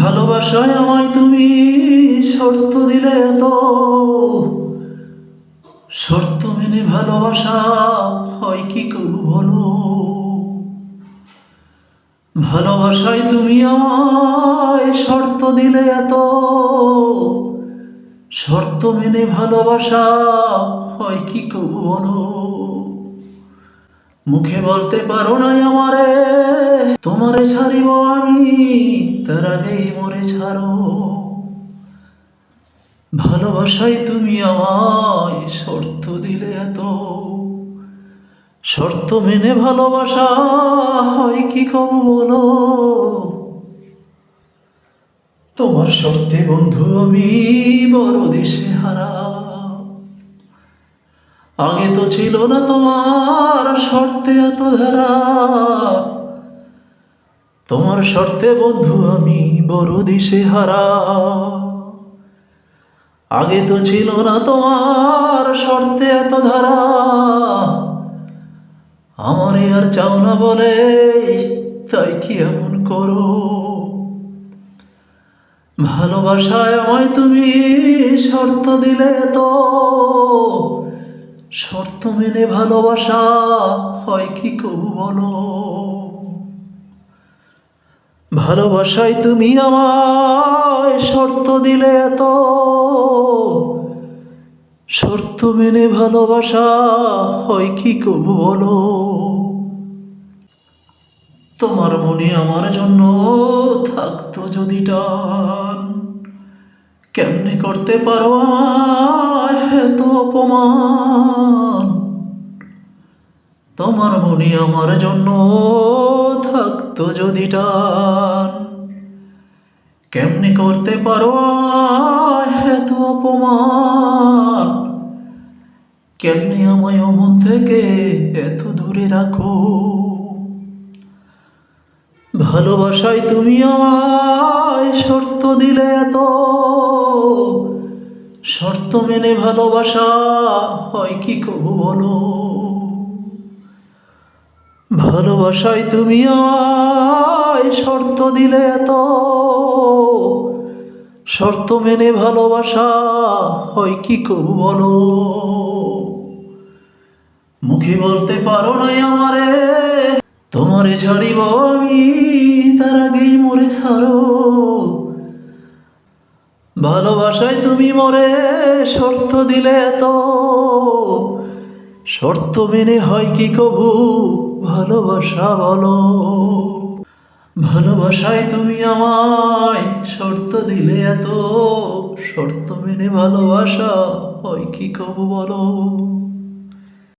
ভালোবাসায় আমায় তুমি শর্ত দিলে তো শর্ত মেনে ভালোবাসা হয় কি কবু বলো। ভালোবাসায় তুমি আমায় শর্ত দিলে এত শর্ত মেনে ভালোবাসা হয় কি কবু বলো। মুখে বলতে পারো নাই আমারে তোমারে ছাড়িব আমি, তার আগেই মরে ছাড়ো। ভালোবাসায় তুমি আমায় শর্ত দিলে এত শর্ত মেনে ভালোবাসা হয় কি কবু বলো। তোমার শর্তে বন্ধু আমি বড় দিশে হারা। আগে তো ছিল না তোমার শর্তে এত ধারা। তোমার শর্তে বন্ধু আমি বড় দিশে হারা। আগে তো ছিল না তোমার শর্তে এত ধারা। আমারে আর চাও না বলে তাই কি এমন করো। ভালোবাসায় আমায় তুমি শর্ত দিলে তো শর্ত মেনে ভালোবাসা হয় কি কবু বলো। ভালোবাসায় তুমি আমায় শর্ত দিলে এত শর্ত মেনে ভালোবাসা হয় কি কবু বলো। তোমার মনে আমার জন্য থাকতো যদি টান, কেমনে করতে পারো আমায় এত অপমান। তোমার মনে আমার জন্য থাকতো যদি টান, কেমনে করতে পারো আমায় এত অপমান। কেমনে আমায় মন থেকে এত দূরে রাখো। ভালোবাসায় তুমি আমায় শর্ত দিলে এত শর্ত মেনে ভালোবাসা হয় কি কবু বলো। ভালোবাসায় তুমি আমায় শর্ত দিলে এত শর্ত মেনে ভালোবাসা হয় কি কবু বলো। মুখে বলতে পারো নাই আমারে তোমারে ছাড়িব আমি, তার আগেই মরে ছাড়ো। ভালোবাসায় তুমি মরে শর্ত দিলে এত শর্ত মেনে হয় কি কবু ভালোবাসা বলো। ভালোবাসায় তুমি আমায় শর্ত দিলে এত শর্ত মেনে ভালোবাসা হয় কি কবু বলো।